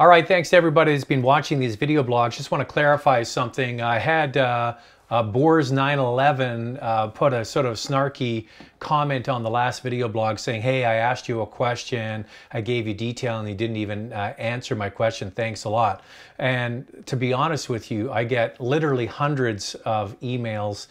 All right, thanks to everybody who's been watching these video blogs. Just want to clarify something. I had Boars 911 put a sort of snarky comment on the last video blog saying, hey, I asked you a question, I gave you detail, and you didn't even answer my question. Thanks a lot. And to be honest with you, I get literally hundreds of emails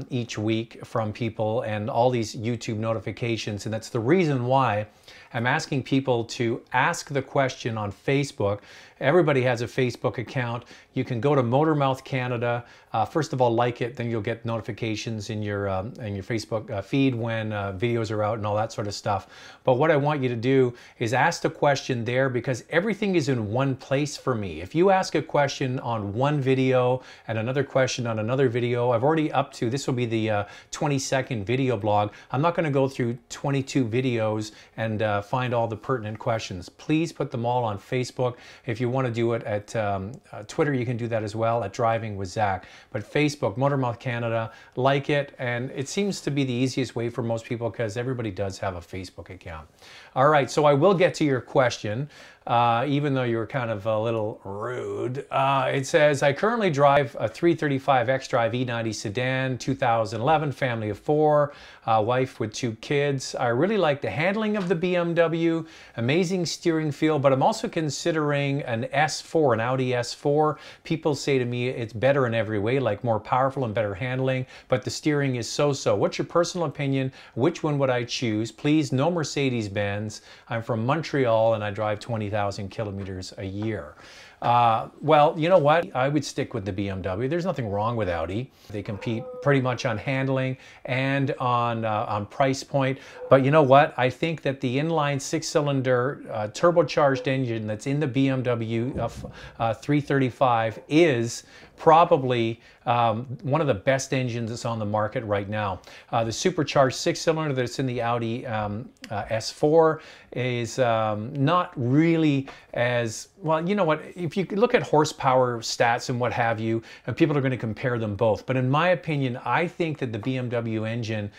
each week from people and all these YouTube notifications, and that's the reason why I'm asking people to ask the question on Facebook. Everybody has a Facebook account. You can go to Motormouth Canada. First of all, like it, then you'll get notifications in your Facebook feed when videos are out and all that sort of stuff. But what I want you to do is ask the question there, because everything is in one place for me. If you ask a question on one video and another question on another video, I've already up to, this will be the 22nd video blog. I'm not going to go through 22 videos and find all the pertinent questions. Please put them all on Facebook. If you want to do it at Twitter, you can do that as well, at Driving with Zack. But Facebook, Motormouth Canada, like it, and it seems to be the easiest way for most people because everybody does have a Facebook account. All right, so I will get to your question, even though you were kind of a little rude. It says, I currently drive a 335 X-Drive E90 sedan, 2011, family of 4, wife with 2 kids. I really like the handling of the BMW, amazing steering feel, but I'm also considering an S4, an Audi S4. People say to me it's better in every way, like more powerful and better handling, but the steering is so-so. What's your personal opinion? Which one would I choose? Please, no Mercedes-Benz. I'm from Montreal and I drive 20,000 kilometers a year. Well, you know what? I would stick with the BMW. There's nothing wrong with Audi. They compete pretty much on handling and on price point. But you know what? I think that the inline 6-cylinder turbocharged engine that's in the BMW 335 is probably one of the best engines that's on the market right now. The supercharged 6-cylinder that's in the Audi S4 is not really as, well, you know what, if you look at horsepower stats and what have you, and people are going to compare them both. But in my opinion, I think that the BMW engine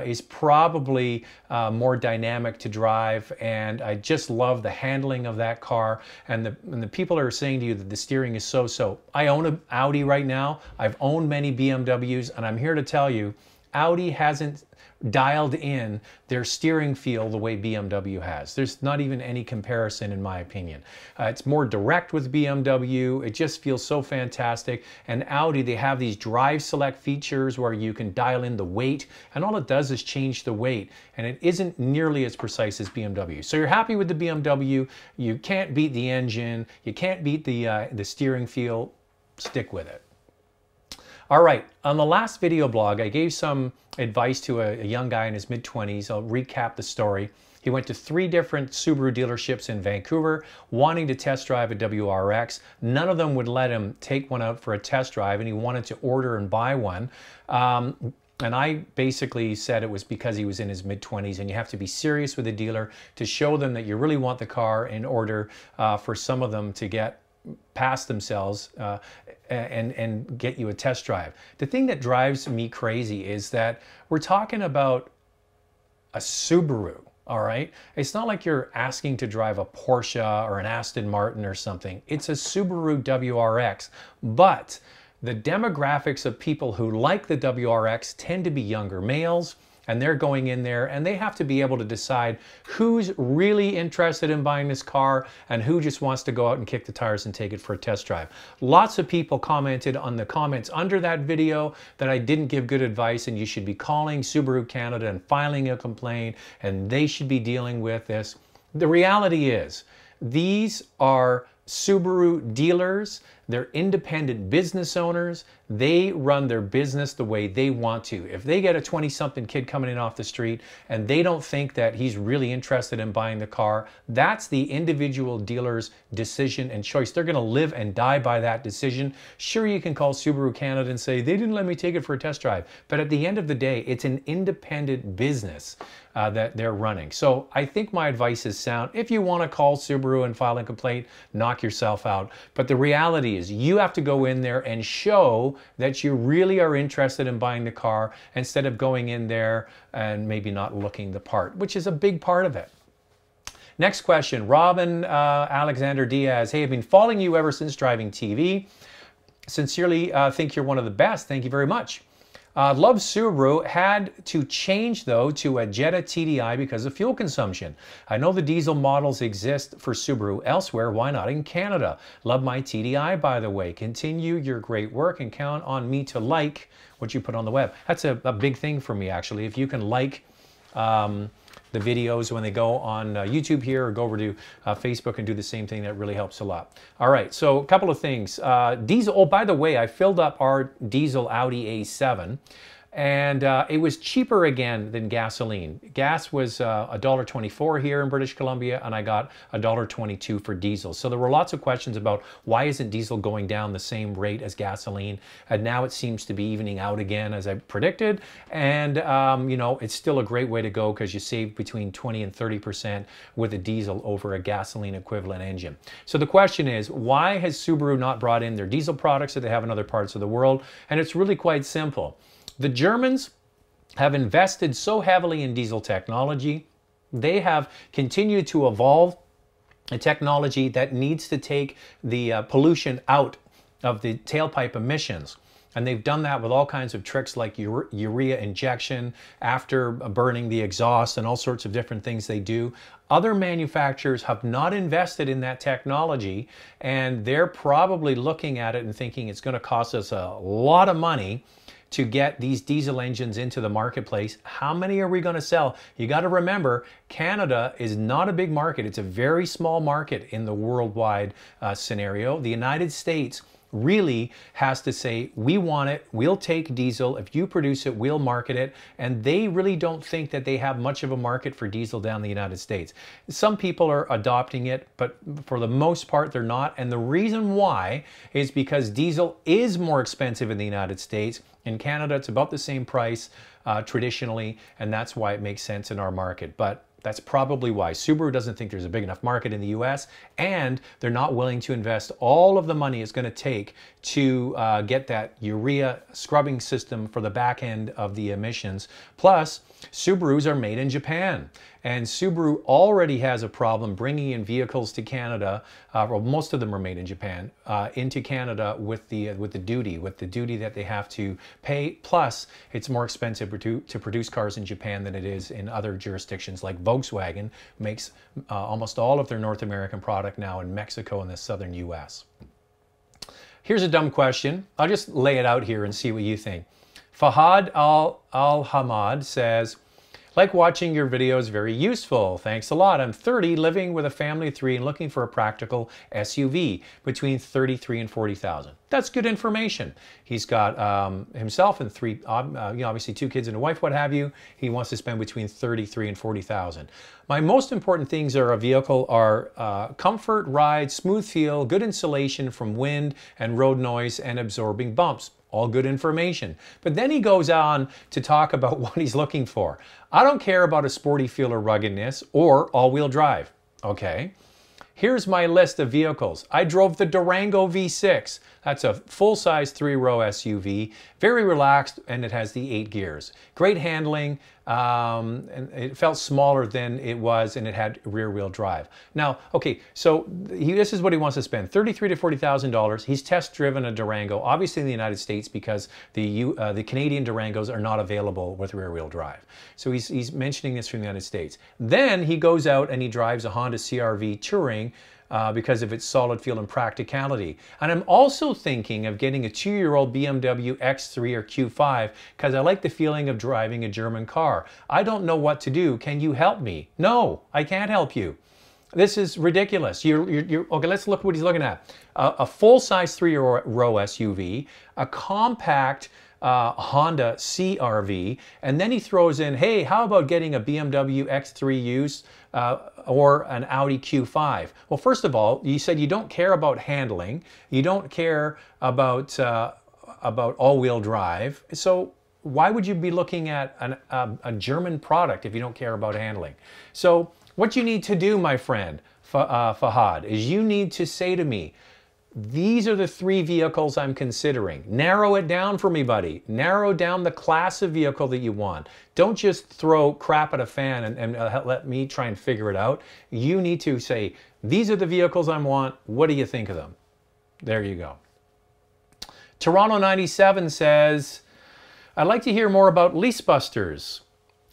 is probably more dynamic to drive, and I just love the handling of that car. And the people are saying to you that the steering is so-so. I own an Audi right now. I've owned many BMWs, and I'm here to tell you, Audi hasn't dialed in their steering feel the way BMW has. There's not even any comparison in my opinion. It's more direct with BMW. It just feels so fantastic. And Audi, they have these drive select features where you can dial in the weight, and all it does is change the weight, and it isn't nearly as precise as BMW. So you're happy with the BMW, you can't beat the engine, you can't beat the steering feel, stick with it. All right, on the last video blog, I gave some advice to a young guy in his mid-20s. I'll recap the story. He went to 3 different Subaru dealerships in Vancouver, wanting to test drive a WRX. None of them would let him take one out for a test drive, and he wanted to order and buy one. And I basically said it was because he was in his mid-20s, and you have to be serious with a dealer to show them that you really want the car in order for some of them to get past themselves and get you a test drive. The thing that drives me crazy is that we're talking about a Subaru, all right? It's not like you're asking to drive a Porsche or an Aston Martin or something. It's a Subaru WRX, but the demographics of people who like the WRX tend to be younger males, and they're going in there and they have to be able to decide who's really interested in buying this car and who just wants to go out and kick the tires and take it for a test drive. Lots of people commented on the comments under that video that I didn't give good advice and you should be calling Subaru Canada and filing a complaint and they should be dealing with this. The reality is, these are Subaru dealers. They're independent business owners. They run their business the way they want to. If they get a 20-something kid coming in off the street and they don't think that he's really interested in buying the car, that's the individual dealer's decision and choice. They're going to live and die by that decision. Sure, you can call Subaru Canada and say, they didn't let me take it for a test drive. But at the end of the day, it's an independent business that they're running. So I think my advice is sound. If you want to call Subaru and file a complaint, knock yourself out. But the reality is you have to go in there and show that you really are interested in buying the car instead of going in there and maybe not looking the part, which is a big part of it. Next question, Robin Alexander Diaz. Hey, I've been following you ever since driving TV. Sincerely think you're one of the best. Thank you very much. Love Subaru. Had to change though to a Jetta TDI because of fuel consumption. I know the diesel models exist for Subaru elsewhere. Why not in Canada? Love my TDI, by the way. Continue your great work and count on me to like what you put on the web. That's a big thing for me, actually. If you can like the videos when they go on YouTube here, or go over to Facebook and do the same thing, that really helps a lot. All right, so a couple of things. Diesel, oh, by the way, I filled up our diesel Audi A7, and it was cheaper again than gasoline. Gas was $1.24 here in British Columbia, and I got $1.22 for diesel. So there were lots of questions about why isn't diesel going down the same rate as gasoline, and now it seems to be evening out again as I predicted. And you know, it's still a great way to go because you save between 20 and 30% with a diesel over a gasoline equivalent engine. So the question is, why has Subaru not brought in their diesel products that they have in other parts of the world? And it's really quite simple. The Germans have invested so heavily in diesel technology. They have continued to evolve a technology that needs to take the pollution out of the tailpipe emissions. And they've done that with all kinds of tricks like urea injection after burning the exhaust and all sorts of different things they do. Other manufacturers have not invested in that technology, and they're probably looking at it and thinking it's going to cost us a lot of money to get these diesel engines into the marketplace. How many are we going to sell? You got to remember, Canada is not a big market. It's a very small market in the worldwide scenario. The United States really has to say, we want it, we'll take diesel, if you produce it, we'll market it. And they really don't think that they have much of a market for diesel down in the United States. Some people are adopting it, but for the most part they're not. And the reason why is because diesel is more expensive in the United States. In Canada, it's about the same price traditionally, and that's why it makes sense in our market. But that's probably why Subaru doesn't think there's a big enough market in the US, and they're not willing to invest all of the money it's going to take to get that urea scrubbing system for the back end of the emissions. Plus, Subarus are made in Japan, and Subaru already has a problem bringing in vehicles to Canada. Well, most of them are made in Japan, into Canada with the duty that they have to pay. Plus, it's more expensive to produce cars in Japan than it is in other jurisdictions. Like Volkswagen makes almost all of their North American product now in Mexico and the southern US. Here's a dumb question. I'll just lay it out here and see what you think. Fahad Al-Hamad says, like watching your videos, very useful. Thanks a lot. I'm 30, living with a family of 3 and looking for a practical SUV between 33 and 40,000. That's good information. He's got himself and 3, obviously 2 kids and a wife, what have you. He wants to spend between 33 and 40,000. My most important things are a vehicle are comfort, ride, smooth feel, good insulation from wind and road noise, and absorbing bumps. All good information. But then he goes on to talk about what he's looking for. I don't care about a sporty feel or ruggedness or all-wheel drive. Okay. Here's my list of vehicles. I drove the Durango V6. That's a full-size 3-row SUV, very relaxed, and it has the 8 gears. Great handling, and it felt smaller than it was, and it had rear-wheel drive. Now, okay, so this is what he wants to spend: $33,000 to $40,000. He's test-driven a Durango, obviously in the United States, because the Canadian Durangos are not available with rear-wheel drive. So he's mentioning this from the United States. Then he goes out and he drives a Honda CR-V Touring, because of its solid feel and practicality. And I'm also thinking of getting a 2-year-old BMW X3 or Q5 because I like the feeling of driving a German car. I don't know what to do. Can you help me? No, I can't help you. This is ridiculous. Okay, let's look what he's looking at. A full-size 3-row SUV, a compact Honda CR-V, and then he throws in, hey, how about getting a BMW X3 used or an Audi Q5? Well, first of all, you said you don't care about handling, you don't care about all-wheel drive, so why would you be looking at a German product if you don't care about handling? So what you need to do, my friend, Fahad, is you need to say to me, these are the 3 vehicles I'm considering. Narrow it down for me, buddy. Narrow down the class of vehicle that you want. Don't just throw crap at a fan and let me try and figure it out. You need to say, these are the vehicles I want. What do you think of them? There you go. Toronto 97 says, I'd like to hear more about Leasebusters.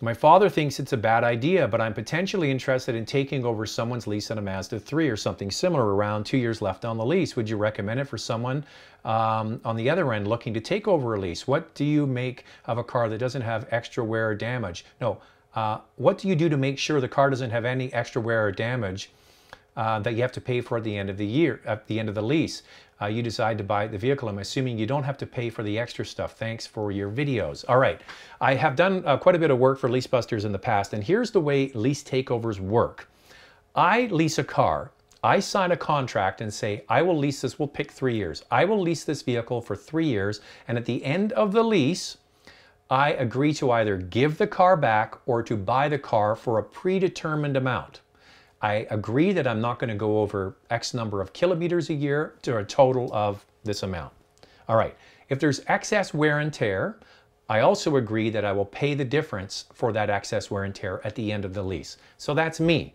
My father thinks it's a bad idea, but I'm potentially interested in taking over someone's lease on a Mazda 3 or something similar around 2 years left on the lease. Would you recommend it for someone on the other end looking to take over a lease? What do you make of a car that doesn't have extra wear or damage? No, what do you do to make sure the car doesn't have any extra wear or damage that you have to pay for at the end of the year, at the end of the lease? You decide to buy the vehicle. I'm assuming you don't have to pay for the extra stuff. Thanks for your videos. All right, I have done quite a bit of work for Leasebusters in the past, and here's the way lease takeovers work. I lease a car. I sign a contract and say, I will lease this, we'll pick 3 years. I will lease this vehicle for 3 years, and at the end of the lease, I agree to either give the car back or to buy the car for a predetermined amount. I agree that I'm not going to go over X number of kilometers a year to a total of this amount. All right, if there's excess wear and tear, I also agree that I will pay the difference for that excess wear and tear at the end of the lease. So that's me.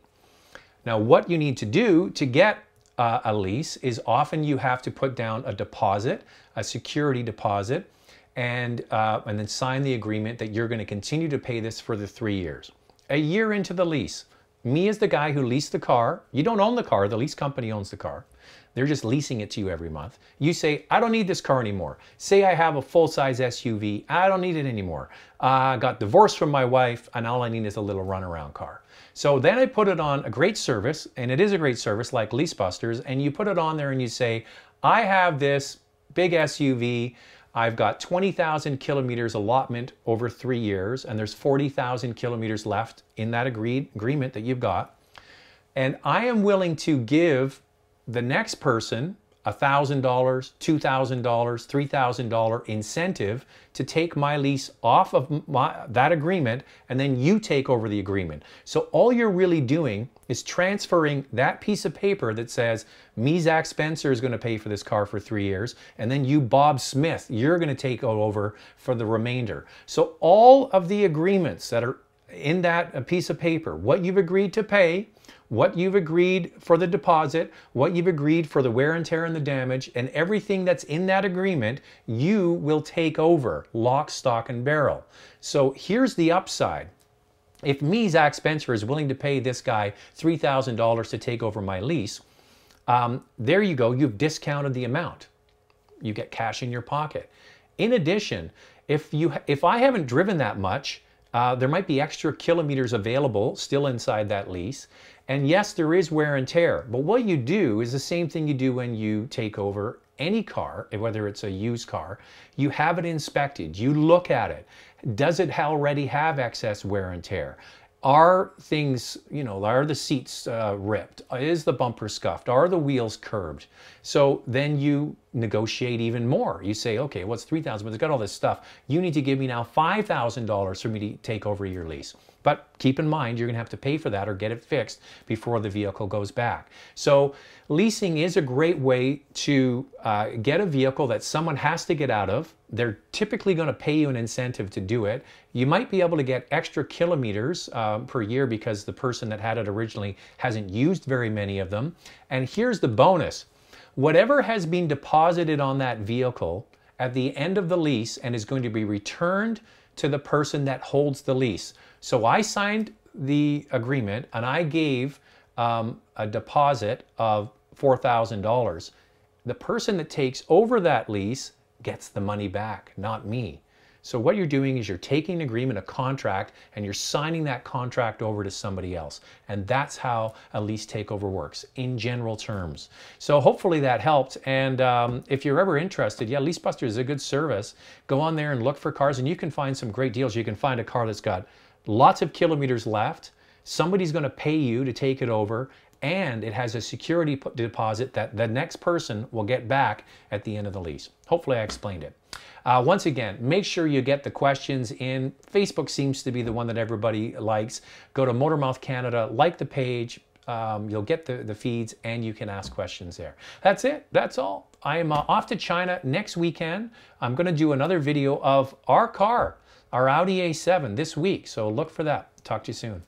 Now, what you need to do to get a lease is often you have to put down a deposit, a security deposit, and then sign the agreement that you're going to continue to pay this for the 3 years. A year into the lease, me as the guy who leased the car, you don't own the car, the lease company owns the car. They're just leasing it to you every month. You say, I don't need this car anymore. Say I have a full-size SUV, I don't need it anymore. I got divorced from my wife and all I need is a little runaround car. So then I put it on a great service, and it is a great service like Leasebusters, and you put it on there and you say, I have this big SUV, I've got 20,000 kilometers allotment over 3 years, and there's 40,000 kilometers left in that agreement that you've got. And I am willing to give the next person $1,000, $2,000, $3,000 incentive to take my lease off of that agreement, and then you take over the agreement. So all you're really doing is transferring that piece of paper that says, me, Zack Spencer, is going to pay for this car for 3 years, and then you, Bob Smith, you're going to take over for the remainder. So all of the agreements that are in that piece of paper, what you've agreed to pay, what you've agreed for the deposit, what you've agreed for the wear and tear and the damage, and everything that's in that agreement, you will take over, lock, stock, and barrel. So here's the upside. If me, Zack Spencer, is willing to pay this guy $3,000 to take over my lease, there you go, you've discounted the amount. You get cash in your pocket. In addition, if I haven't driven that much, there might be extra kilometers available still inside that lease. And yes, there is wear and tear, but what you do is the same thing you do when you take over any car, whether it's a used car. You have it inspected, you look at it. Does it already have excess wear and tear? Are things, are the seats ripped? Is the bumper scuffed? Are the wheels curbed? So then you negotiate even more. You say, okay, what's $3,000? But it's got all this stuff. You need to give me now $5,000 for me to take over your lease. But keep in mind, you're going to have to pay for that or get it fixed before the vehicle goes back. So leasing is a great way to get a vehicle that someone has to get out of. They're typically going to pay you an incentive to do it. You might be able to get extra kilometers per year because the person that had it originally hasn't used very many of them. And here's the bonus. Whatever has been deposited on that vehicle at the end of the lease and is going to be returned to the person that holds the lease. So I signed the agreement and I gave a deposit of $4,000. The person that takes over that lease gets the money back, not me. So what you're doing is you're taking an agreement, a contract, and you're signing that contract over to somebody else. And that's how a lease takeover works in general terms. So hopefully that helped. And if you're ever interested, yeah, Leasebusters is a good service. Go on there and look for cars and you can find some great deals. You can find a car that's got lots of kilometers left. Somebody's going to pay you to take it over, and it has a security deposit that the next person will get back at the end of the lease. Hopefully I explained it. Once again, make sure you get the questions in. Facebook seems to be the one that everybody likes. Go to Motormouth Canada, like the page, You'll get the feeds and you can ask questions there. That's it. That's all. I'm off to China next weekend. I'm going to do another video of our car, our Audi A7 this week. So look for that. Talk to you soon.